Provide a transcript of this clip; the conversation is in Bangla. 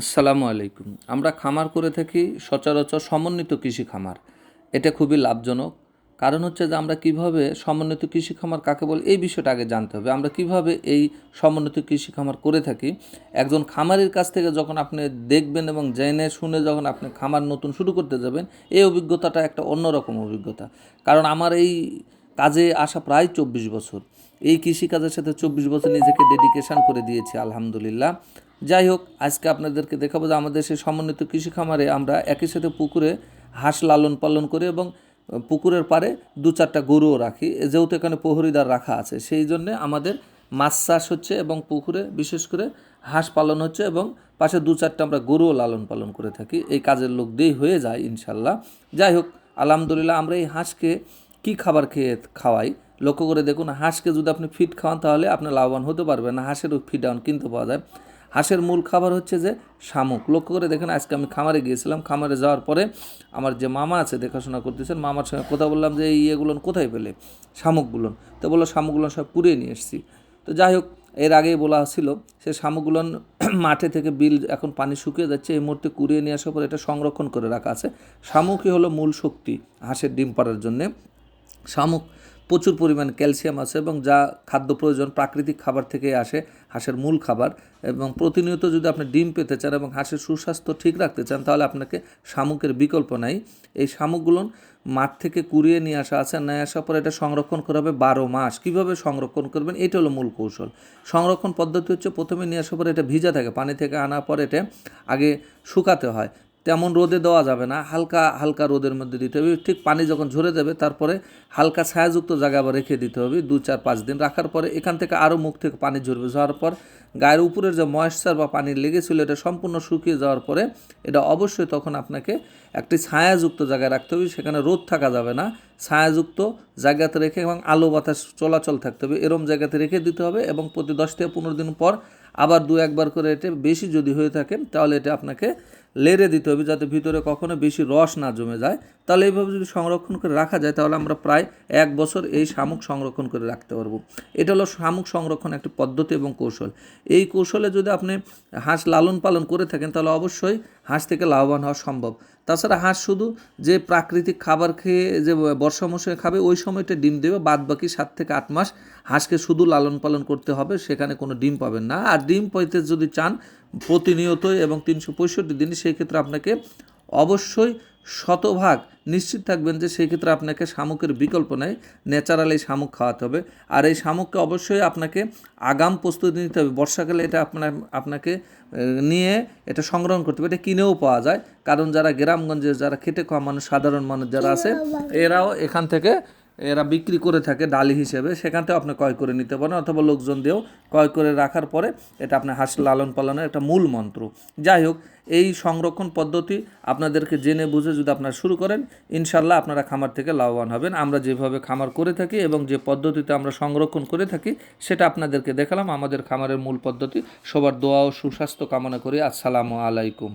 আসসালামু আলাইকুম। আমরা খামার করে থাকি সচরাচর সমন্বিত কৃষি খামার। এটা খুবই লাভজনক। কারণ হচ্ছে যে আমরা কিভাবে সমন্বিত কৃষি খামার কাকে বলে এই বিষয়টা আগে জানতে হবে। আমরা কিভাবে এই সমন্বিত কৃষি খামার করে থাকি, একজন খামারের কাছ থেকে যখন আপনি দেখবেন এবং জেনে শুনে যখন আপনি খামার নতুন শুরু করতে যাবেন, এই অভিজ্ঞতাটা একটা অন্যরকম অভিজ্ঞতা। কারণ আমার এই কাজে আসা প্রায় 24 বছর। এই কৃষিকাজের সাথে 24 বছর নিজেকে ডেডিকেশন করে দিয়েছি আলহামদুলিল্লাহ। যাই হোক, আজকে আপনাদেরকে দেখাবো যে আমাদের সেই সমন্বিত কৃষি খামারে আমরা একই সাথে পুকুরে হাঁস লালন পালন করি এবং পুকুরের পাড়ে 2-4টা গরুও রাখি। যেহেতু এখানে প্রহরীদার রাখা আছে, সেই জন্যে আমাদের মাছ চাষ হচ্ছে এবং পুকুরে বিশেষ করে হাঁস পালন হচ্ছে এবং পাশে 2-4টা আমরা গরুও লালন পালন করে থাকি। এই কাজের লোক দিয়েই হয়ে যায় ইনশাল্লাহ। যাই হোক, আলহামদুলিল্লাহ আমরা এই হাঁসকে কী খাবার খাওয়াই লক্ষ্য করে দেখুন। হাঁসকে যদি আপনি ফিড খাওয়ান তাহলে আপনি লাভবান হতে পারবেন না। হাঁসেরও ফিড কিনতে পাওয়া যায়। হাঁসের মূল খাবার হচ্ছে যে শামুক। লক্ষ্য করে দেখেন, আজকে আমি খামারে গিয়েছিলাম। খামারে যাওয়ার পরে আমার যে মামা আছে দেখাশোনা করতেছেন, মামার সঙ্গে কথা বললাম যে এই ইয়েগুলো কোথায় পেলে, শামুকগুলো। তো বললো শামুকগুলো সব পুড়িয়ে নিয়ে এসেছি। তো যাই হোক, এর আগেই বলা ছিল সে শামুকগুলো মাঠে থেকে বিল এখন পানি শুকিয়ে যাচ্ছে, এই মুহূর্তে কুড়িয়ে নিয়ে আসার পর এটা সংরক্ষণ করে রাখা আছে। শামুকই হলো মূল শক্তি হাঁসের ডিম পাড়ার জন্যে। শামুক প্রচুর পরিমাণ ক্যালসিয়াম আছে এবং যা খাদ্য প্রয়োজন প্রাকৃতিক খাবার থেকে আসে, হাঁসের মূল খাবার। এবং প্রতিনিয়ত যদি আপনি ডিম পেতে চান এবং হাঁসের সুস্বাস্থ্য ঠিক রাখতে চান তাহলে আপনাকে শামুকের বিকল্প নাই। এই শামুকগুলো মাঠ থেকে কুড়িয়ে নিয়ে আসা আছে, নিয়ে আসার পর এটা সংরক্ষণ করা হবে 12 মাস। কীভাবে সংরক্ষণ করবেন, এটা হলো মূল কৌশল। সংরক্ষণ পদ্ধতি হচ্ছে প্রথমে নিয়ে আসার পর এটা ভিজা থাকে, পানি থেকে আনার পর এটা আগে শুকাতে হয়। তেমন রোদে দেওয়া যাবে না, হালকা হালকা রোদের মধ্যে দিতে হবে। ঠিক পানি যখন ঝরে যাবে তারপরে হালকা ছায়াযুক্ত জায়গা আবার রেখে দিতে হবে 2-4-5 দিন রাখার পরে এখান থেকে আরও মুখ থেকে পানি ঝরবে। যাওয়ার পর গায়ের উপরের যে ময়েশ্চার বা পানি লেগেছিল এটা সম্পূর্ণ শুকিয়ে যাওয়ার পরে এটা অবশ্যই তখন আপনাকে একটি ছায়াযুক্ত জায়গায় রাখতে হবে। সেখানে রোদ থাকা যাবে না, ছায়াযুক্ত জায়গাতে রেখে এবং আলো বাতাস চলাচল থাকতে হবে এরম জায়গাতে রেখে দিতে হবে। এবং প্রতি 10-15 দিন পর আবার 2-1 বার করে এটা বেশি যদি হয়ে থাকে তাহলে এটা আপনাকে লেড়ে দিতে হবে যাতে ভিতরে কখনো বেশি রস না জমে যায়। তাহলে এইভাবে যদি সংরক্ষণ করে রাখা যায় তাহলে আমরা প্রায় 1 বছর এই শামুক সংরক্ষণ করে রাখতে পারবো। এটা হলো শামুক সংরক্ষণ একটি পদ্ধতি এবং কৌশল। এই কৌশলে যদি আপনি হাঁস লালন পালন করে থাকেন তাহলে অবশ্যই হাঁস থেকে লাভবান হওয়া সম্ভব। তাছাড়া হাঁস শুধু যে প্রাকৃতিক খাবার খেয়ে যে বর্ষা মৌসুমে খাবে ওই সময়টা ডিম দেবে, বাদ বাকি 7 থেকে 8 মাস হাঁসকে শুধু লালন পালন করতে হবে, সেখানে কোনো ডিম পাবেন না। আর ডিম পাইতে যদি চান প্রতিনিয়তই এবং 365 দিন, সেই ক্ষেত্রে আপনাকে অবশ্যই শতভাগ নিশ্চিত থাকবেন যে সেই ক্ষেত্রে আপনাকে শামুকের বিকল্প নেই, ন্যাচারাল এই শামুক খাওয়াতে হবে। আর এই শামুককে অবশ্যই আপনাকে আগাম প্রস্তুতি নিতে হবে। বর্ষাকালে এটা আপনাকে নিয়ে এটা সংগ্রহণ করতে হবে। এটা কিনেও পাওয়া যায়, কারণ যারা গ্রামগঞ্জে যারা খেটে খাওয়া মানুষ, সাধারণ মানুষ যারা আছে এরাও এখান থেকে এরা বিক্রি করে থাকে ডালি হিসেবে, সেখান থেকে আপনি ক্রয় করে নিতে পারেন অথবা লোকজন দিয়েও ক্রয় করে রাখার পরে এটা আপনার হাঁস লালন পালনের একটা মূল মন্ত্র। যাই হোক, এই সংরক্ষণ পদ্ধতি আপনাদেরকে জেনে বুঝে যদি আপনারা শুরু করেন ইনশাল্লাহ আপনারা খামার থেকে লাভবান হবেন। আমরা যেভাবে খামার করে থাকি এবং যে পদ্ধতিতে আমরা সংরক্ষণ করে থাকি সেটা আপনাদেরকে দেখালাম। আমাদের খামারের মূল পদ্ধতি। সবার দোয়া ও সুস্বাস্থ্য কামনা করি। আসসালামু আলাইকুম।